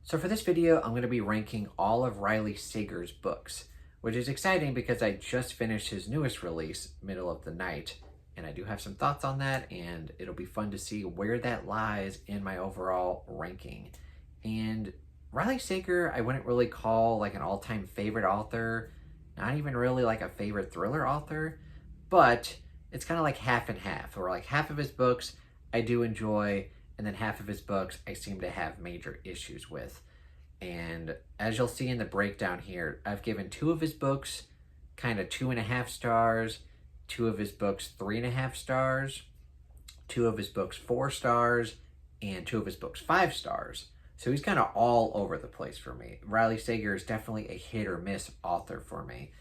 So for this video, I'm going to be ranking all of Riley Sager's books, which is exciting because I just finished his newest release, Middle of the Night, and I do have some thoughts on that, and it'll be fun to see where that lies in my overall ranking. And Riley Sager, I wouldn't really call like an all-time favorite author, not even really like a favorite thriller author, but it's kind of like half and half, or like half of his books I do enjoy, and then half of his books I seem to have major issues with. And as you'll see in the breakdown here, I've given two of his books kind of 2.5 stars, two of his books 3.5 stars, two of his books 4 stars, and two of his books 5 stars. So he's kind of all over the place for me. Riley Sager is definitely a hit or miss author for me,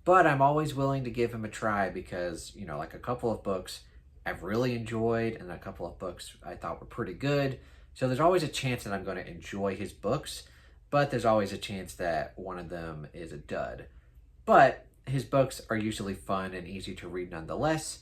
but I'm always willing to give him a try because, you know, like a couple of books I've really enjoyed and a couple of books I thought were pretty good. So there's always a chance that I'm going to enjoy his books, but there's always a chance that one of them is a dud. But his books are usually fun and easy to read nonetheless.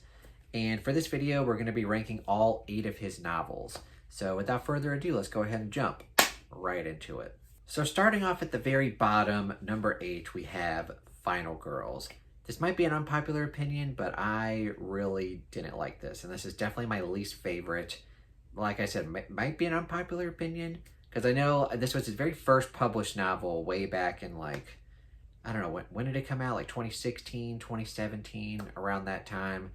And for this video, we're going to be ranking all 8 of his novels. So without further ado, let's go ahead and jump right into it. So starting off at the very bottom, number 8, we have Final Girls. This might be an unpopular opinion, but I really didn't like this. And this is definitely my least favorite. Like I said, might be an unpopular opinion, because I know this was his very first published novel way back in like, I don't know, when did it come out? Like 2016, 2017, around that time.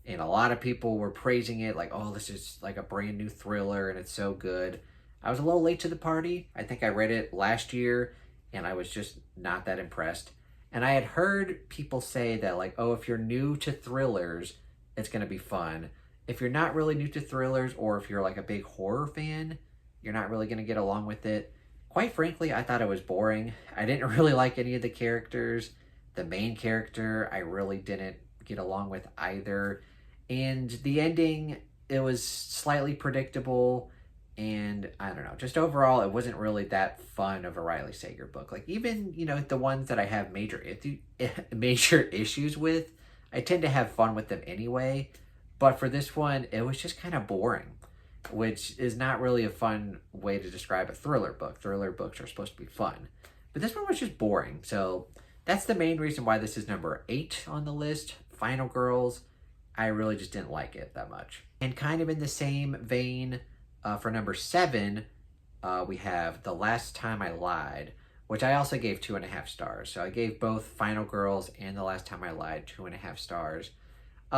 And a lot of people were praising it like, oh, this is like a brand new thriller and it's so good. I was a little late to the party. I think I read it last year and I was just not that impressed. And I had heard people say that like, oh, if you're new to thrillers, it's going to be fun. If you're not really new to thrillers, or if you're like a big horror fan, you're not really going to get along with it. Quite frankly, I thought it was boring. I didn't really like any of the characters. The main character, I really didn't get along with either. And the ending, it was slightly predictable. And I don't know, just overall, it wasn't really that fun of a Riley Sager book. Like even, you know, the ones that I have major issues with, I tend to have fun with them anyway. But for this one, it was just kind of boring, which is not really a fun way to describe a thriller book. Thriller books are supposed to be fun. But this one was just boring. So that's the main reason why this is number 8 on the list. Final Girls, I really just didn't like it that much. And kind of in the same vein, for number 7, we have The Last Time I Lied, which I also gave 2.5 stars. So I gave both Final Girls and The Last Time I Lied 2.5 stars.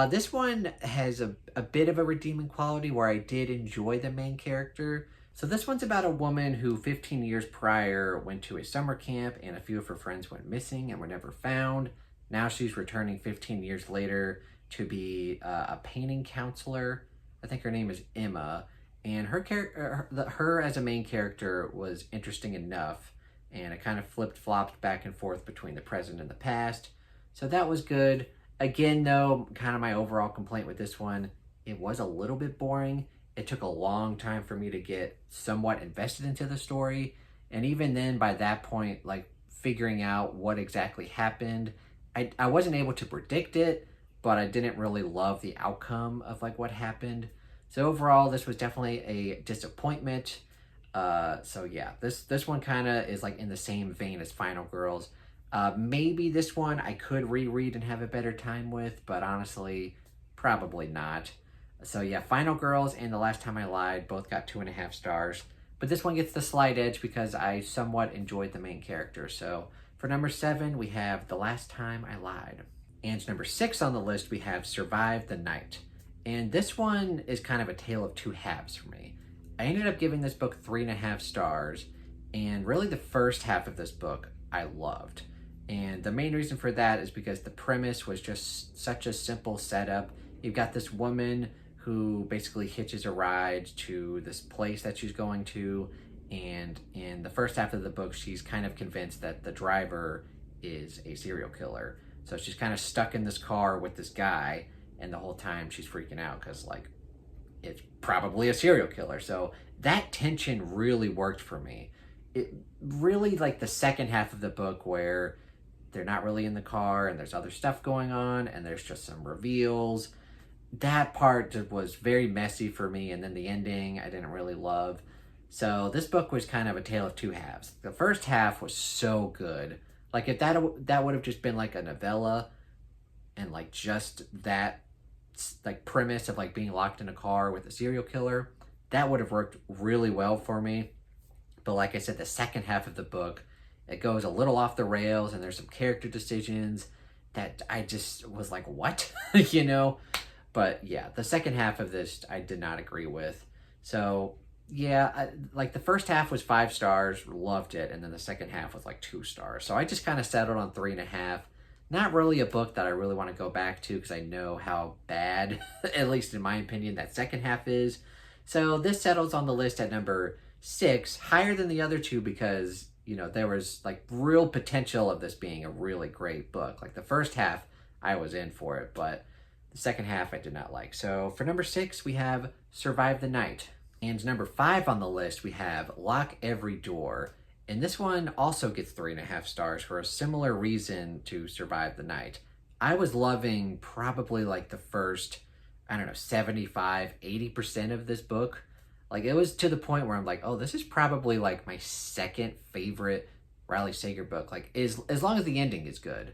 This one has a bit of a redeeming quality where I did enjoy the main character. So this one's about a woman who 15 years prior went to a summer camp and a few of her friends went missing and were never found. Now she's returning 15 years later to be a painting counselor. I think her name is Emma. And her as a main character was interesting enough, and it kind of flipped-flopped back and forth between the present and the past. So that was good. Again, though, kind of my overall complaint with this one, it was a little bit boring. It took a long time for me to get somewhat invested into the story. And even then, by that point, like figuring out what exactly happened, I wasn't able to predict it, but I didn't really love the outcome of like what happened. So overall, this was definitely a disappointment. So yeah, this one kind of is like in the same vein as Final Girls. Maybe this one I could reread and have a better time with, but honestly, probably not. So yeah, Final Girls and The Last Time I Lied both got 2.5 stars. But this one gets the slight edge because I somewhat enjoyed the main character. So for number 7, we have The Last Time I Lied. And number 6 on the list, we have Survive the Night. And this one is kind of a tale of two halves for me. I ended up giving this book 3.5 stars, and really the first half of this book I loved. And the main reason for that is because the premise was just such a simple setup. You've got this woman who basically hitches a ride to this place that she's going to, and in the first half of the book, she's kind of convinced that the driver is a serial killer. So she's kind of stuck in this car with this guy, and the whole time she's freaking out because, like, it's probably a serial killer. So that tension really worked for me. It really, like, the second half of the book where they're not really in the car and there's other stuff going on and there's just some reveals. That part was very messy for me. And then the ending I didn't really love. So this book was kind of a tale of two halves. The first half was so good. Like if that would have just been like a novella and like just that like premise of like being locked in a car with a serial killer, that would have worked really well for me. But like I said, the second half of the book, it goes a little off the rails and there's some character decisions that I just was like, what? you know? But yeah, the second half of this I did not agree with. So yeah, like the first half was 5 stars, loved it, and then the second half was like 2 stars. So I just kind of settled on 3.5. Not really a book that I really want to go back to because I know how bad, at least in my opinion, that second half is. So this settles on the list at number 6, higher than the other two because, you know, there was like real potential of this being a really great book. Like the first half, I was in for it, but the second half I did not like. So for number 6, we have Survive the Night. And number 5 on the list, we have Lock Every Door. And this one also gets 3.5 stars for a similar reason to Survive the Night. I was loving probably like the first, I don't know, 75-80% of this book. Like it was to the point where I'm like, oh, this is probably like my second favorite Riley Sager book. Like as long as the ending is good.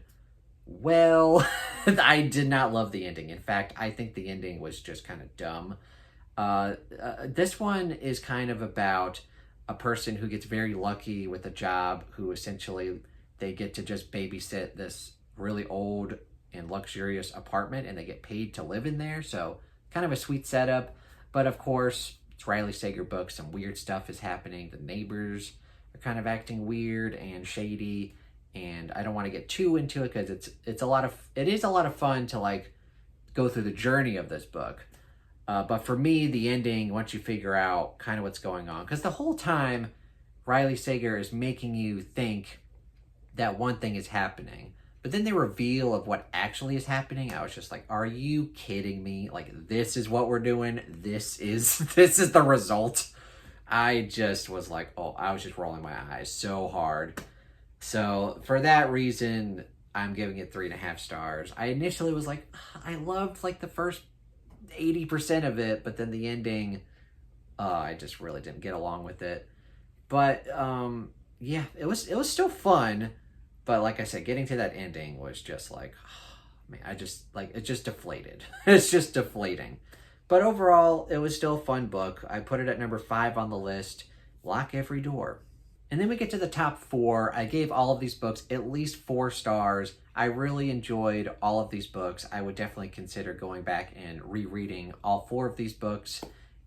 Well, I did not love the ending. In fact, I think the ending was just kind of dumb. This one is kind of about a person who gets very lucky with a job who essentially they get to just babysit this really old and luxurious apartment and they get paid to live in there. So kind of a sweet setup. But of course, it's Riley Sager book. Some weird stuff is happening. The neighbors are kind of acting weird and shady. And I don't want to get too into it because it is a lot of fun to like go through the journey of this book. But for me, the ending, once you figure out kind of what's going on, because the whole time, Riley Sager is making you think that one thing is happening. But then the reveal of what actually is happening, I was just like, are you kidding me? Like, this is what we're doing? This is the result? I just was like, oh, I was just rolling my eyes so hard. So for that reason, I'm giving it 3.5 stars. I initially was like, I loved like the first 80% of it, but then the ending, I just really didn't get along with it. But yeah, it was still fun, but like I said, getting to that ending was just like, man, I just like it's just deflated. It's just deflating. But overall, it was still a fun book. I put it at number 5 on the list. Lock Every Door. And then we get to the top 4. I gave all of these books at least 4 stars. I really enjoyed all of these books. I would definitely consider going back and rereading all 4 of these books.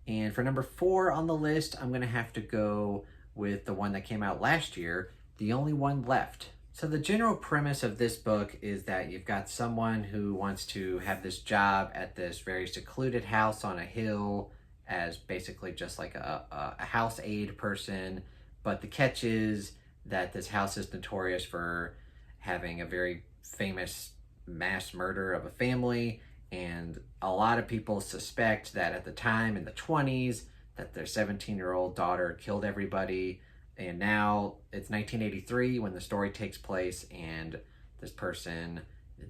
And for number 4 on the list, I'm going to have to go with the one that came out last year, The Only One Left. So the general premise of this book is that you've got someone who wants to have this job at this very secluded house on a hill as basically just like a house aide person. But the catch is that this house is notorious for having a very famous mass murder of a family, and a lot of people suspect that at the time in the 20s that their 17-year-old daughter killed everybody, and now it's 1983 when the story takes place, and this person,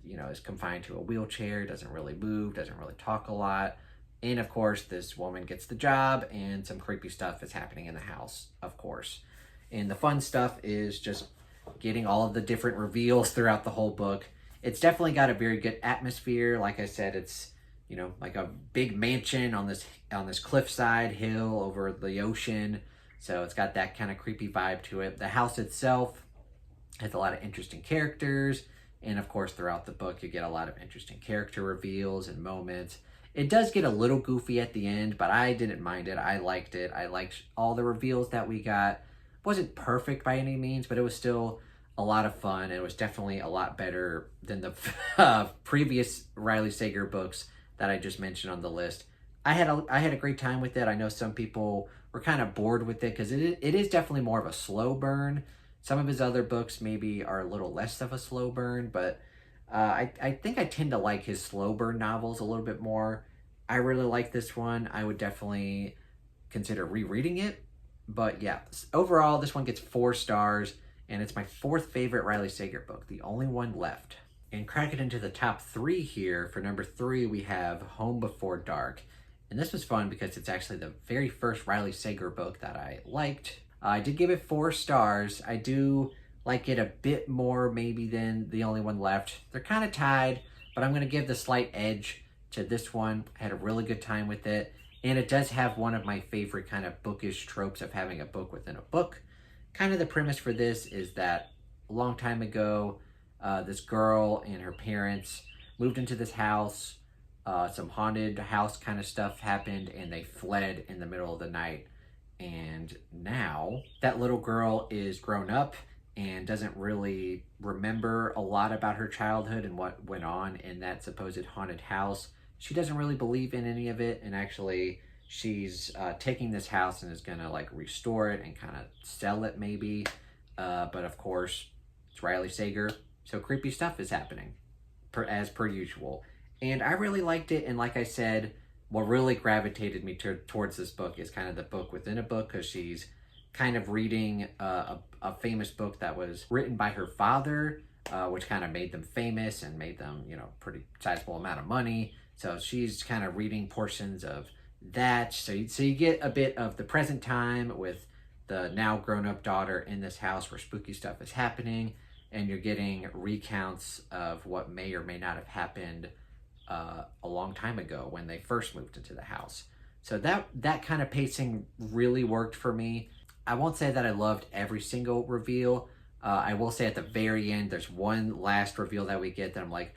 you know, is confined to a wheelchair, doesn't really move, doesn't really talk a lot. And of course, this woman gets the job and some creepy stuff is happening in the house, of course. And the fun stuff is just getting all of the different reveals throughout the whole book. It's definitely got a very good atmosphere. Like I said, it's, you know, like a big mansion on this cliffside hill over the ocean. So it's got that kind of creepy vibe to it. The house itself has a lot of interesting characters. And of course, throughout the book, you get a lot of interesting character reveals and moments. It does get a little goofy at the end, but I didn't mind it. I liked it. I liked all the reveals that we got. It wasn't perfect by any means, but it was still a lot of fun. It was definitely a lot better than the previous Riley Sager books that I just mentioned on the list. I had a great time with it. I know some people were kind of bored with it because it is definitely more of a slow burn. Some of his other books maybe are a little less of a slow burn, but I think I tend to like his slow burn novels a little bit more. I really like this one. I would definitely consider rereading it. But yeah, overall, this one gets 4 stars, and it's my 4th favorite Riley Sager book, The Only One Left. And crack it into the top 3 here. For number 3, we have Home Before Dark. And this was fun because it's actually the very first Riley Sager book that I liked. I did give it 4 stars. I do like it a bit more maybe than The Only One Left. They're kind of tied, but I'm going to give the slight edge to this one. I had a really good time with it. And it does have one of my favorite kind of bookish tropes of having a book within a book. Kind of the premise for this is that a long time ago, this girl and her parents moved into this house. Some haunted house kind of stuff happened, and they fled in the middle of the night. And now that little girl is grown up and doesn't really remember a lot about her childhood and what went on in that supposed haunted house. She doesn't really believe in any of it, and actually she's taking this house and is gonna like restore it and kind of sell it maybe. But of course, it's Riley Sager, so creepy stuff is happening as per usual. And I really liked it, and like I said, what really gravitated me towards this book is kind of the book within a book, because she's kind of reading a famous book that was written by her father, which kind of made them famous and made them, you know, pretty sizable amount of money. So she's kind of reading portions of that. So you get a bit of the present time with the now grown-up daughter in this house where spooky stuff is happening, and you're getting recounts of what may or may not have happened a long time ago when they first moved into the house. So that kind of pacing really worked for me. I won't say that I loved every single reveal. I will say at the very end, there's one last reveal that we get that I'm like,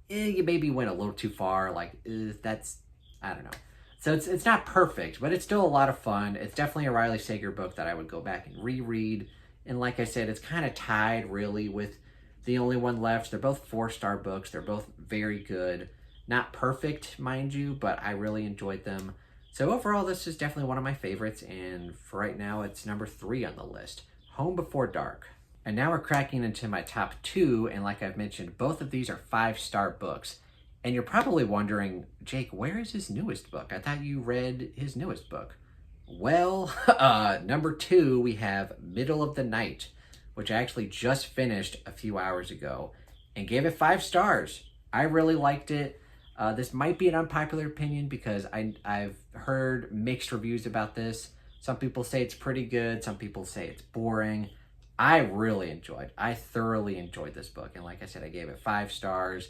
you maybe went a little too far. Like, that's, I don't know. So it's not perfect, but it's still a lot of fun. It's definitely a Riley Sager book that I would go back and reread. And like I said, it's kind of tied really with The Only One Left. They're both 4-star books. They're both very good. Not perfect, mind you, but I really enjoyed them. So overall, this is definitely one of my favorites, and for right now, it's number 3 on the list, Home Before Dark. And now we're cracking into my top 2, and like I've mentioned, both of these are 5-star books. And you're probably wondering, Jake, where is his newest book? I thought you read his newest book. Well, number 2, we have Middle of the Night, which I actually just finished a few hours ago, and gave it 5 stars. I really liked it. This might be an unpopular opinion because I've heard mixed reviews about this. Some people say it's pretty good. Some people say it's boring. I thoroughly enjoyed this book. And like I said, I gave it 5 stars.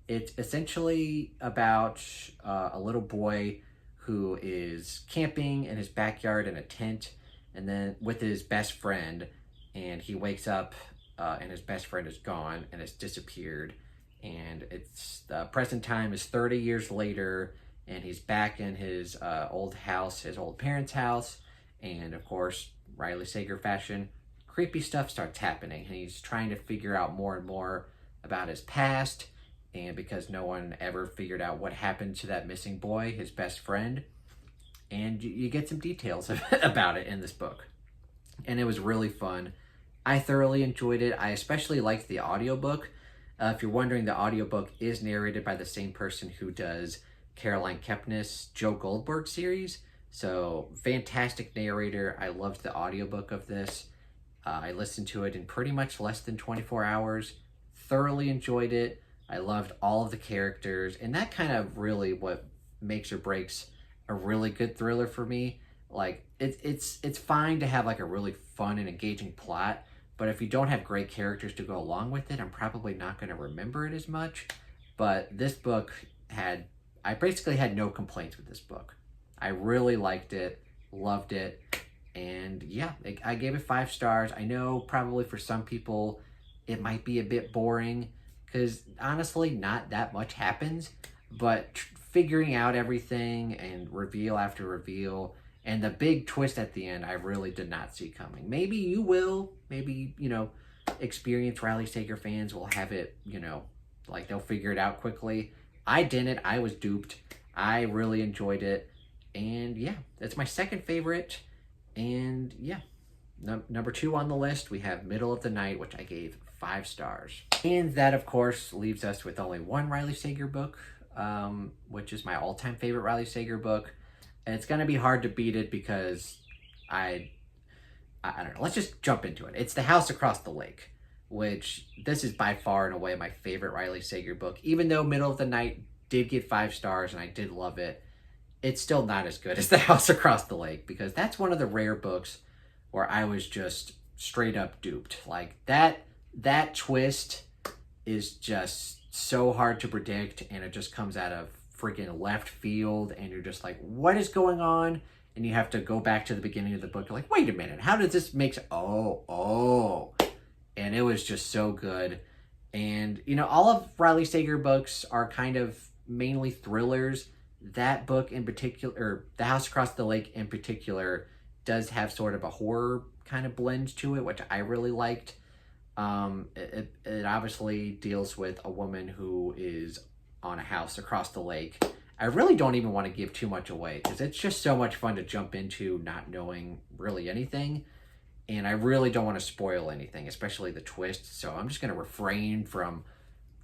It's essentially about a little boy who is camping in his backyard in a tent, and then with his best friend, and he wakes up and his best friend is gone and has disappeared. And it's the present time is 30 years later, and he's back in his old house, his old parents' house. And of course, Riley Sager fashion, creepy stuff starts happening, and he's trying to figure out more and more about his past. And because no one ever figured out what happened to that missing boy, his best friend, and you get some details about it in this book. And it was really fun. I thoroughly enjoyed it. I especially liked the audiobook. If you're wondering, the audiobook is narrated by the same person who does Caroline Kepnes' Joe Goldberg series. So, fantastic narrator. I loved the audiobook of this. I listened to it in pretty much less than 24 hours. Thoroughly enjoyed it. I loved all of the characters. And that kind of really what makes or breaks a really good thriller for me. Like, it's fine to have like a really fun and engaging plot, but if you don't have great characters to go along with it, I'm probably not going to remember it as much. But this book I basically had no complaints with this book. I really liked it, loved it, and yeah, I gave it 5 stars. I know probably for some people it might be a bit boring, because honestly, not that much happens, but figuring out everything and reveal after reveal, and the big twist at the end, I really did not see coming. Maybe you will. Maybe, experienced Riley Sager fans will have it, like they'll figure it out quickly. I didn't. I was duped. I really enjoyed it. And yeah, that's my second favorite. And yeah, number 2 on the list, we have Middle of the Night, which I gave 5 stars. And that, of course, leaves us with only one Riley Sager book, which is my all-time favorite Riley Sager book. And it's going to be hard to beat it because I don't know. Let's just jump into it. It's The House Across the Lake, which this is by far and away my favorite Riley Sager book. Even though Middle of the Night did get 5 stars and I did love it, it's still not as good as The House Across the Lake, because that's one of the rare books where I was just straight up duped. Like that twist is just so hard to predict, and it just comes out of freaking left field, and you're just like, what is going on? And you have to go back to the beginning of the book. You're like, wait a minute, how does this make oh. And it was just so good. And, you know, all of Riley Sager books are kind of mainly thrillers. That book in particular, or The House Across the Lake in particular, does have sort of a horror kind of blend to it, which I really liked. It obviously deals with a woman who is on a house across the lake. I really don't even want to give too much away, because it's just so much fun to jump into not knowing really anything. And I really don't want to spoil anything, especially the twist. So I'm just going to refrain from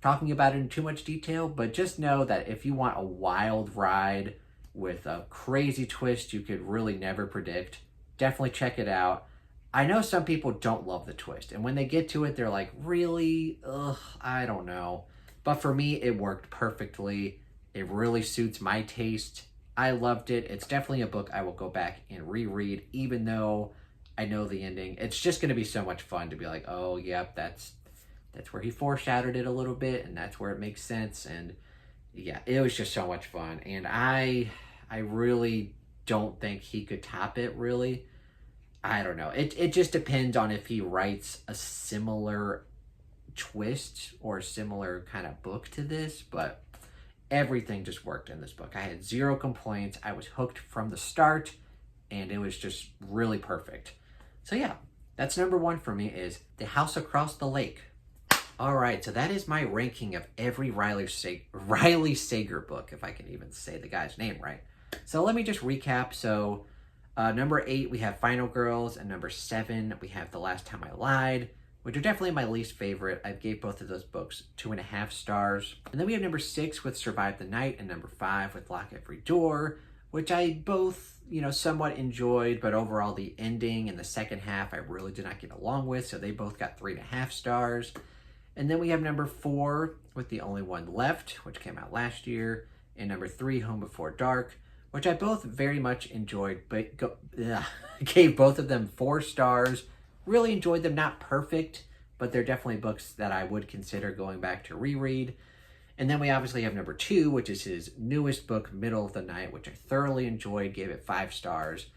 talking about it in too much detail. But just know that if you want a wild ride with a crazy twist you could really never predict, definitely check it out. I know some people don't love the twist, and when they get to it, they're like, really? Ugh, I don't know. But for me, it worked perfectly. It really suits my taste. I loved it. It's definitely a book I will go back and reread, even though I know the ending. It's just going to be so much fun to be like, oh, yep, that's where he foreshadowed it a little bit, and that's where it makes sense. And yeah, it was just so much fun. And I really don't think he could top it, really. I don't know. It just depends on if he writes a similar twist or a similar kind of book to this, but everything just worked in this book. I had zero complaints. I was hooked from the start, and it was just really perfect. So yeah, that's number one for me, is The House Across the Lake. All right, so that is my ranking of every Riley Sager book, if I can even say the guy's name right. So let me just recap. So number 8, we have Final Girls, and number 7, we have The Last Time I Lied, which are definitely my least favorite. I gave both of those books 2.5 stars. And then we have number 6 with Survive the Night, and number 5 with Lock Every Door, which I both, you know, somewhat enjoyed, but overall the ending and the second half I really did not get along with, so they both got 3.5 stars. And then we have number 4 with The Only One Left, which came out last year, and number 3, Home Before Dark, which I both very much enjoyed, but gave both of them 4 stars. Really enjoyed them. Not perfect, but they're definitely books that I would consider going back to reread. And then we obviously have number 2, which is his newest book, Middle of the Night, which I thoroughly enjoyed, gave it 5 stars.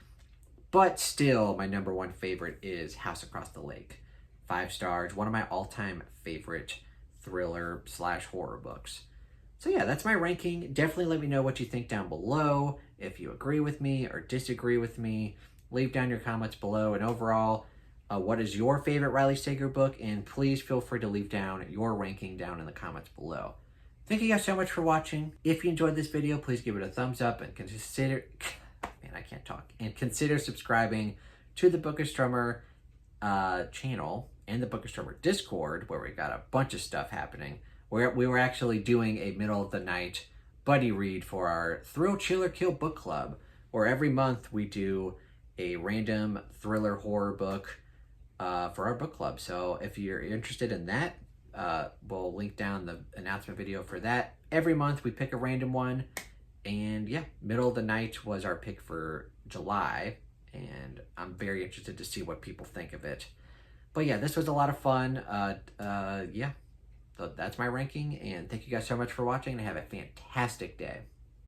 But still, my number 1 favorite is House Across the Lake. 5 stars, one of my all-time favorite thriller/horror books. So yeah, that's my ranking. Definitely let me know what you think down below. If you agree with me or disagree with me, leave down your comments below. And overall, what is your favorite Riley Sager book? And please feel free to leave down your ranking down in the comments below. Thank you guys so much for watching. If you enjoyed this video, please give it a thumbs up and consider, man, I can't talk, and consider subscribing to the Bookish Drummer channel and the Bookish Drummer Discord, where we got a bunch of stuff happening. Where we were actually doing a middle of the night buddy read for our Thrill, Chill, or Kill book club, where every month we do a random thriller horror book for our book club. So if you're interested in that, we'll link down the announcement video for that. Every month we pick a random one, and yeah, Middle of the Night was our pick for July, and I'm very interested to see what people think of it. But yeah, this was a lot of fun. Yeah, so that's my ranking, and thank you guys so much for watching, and have a fantastic day.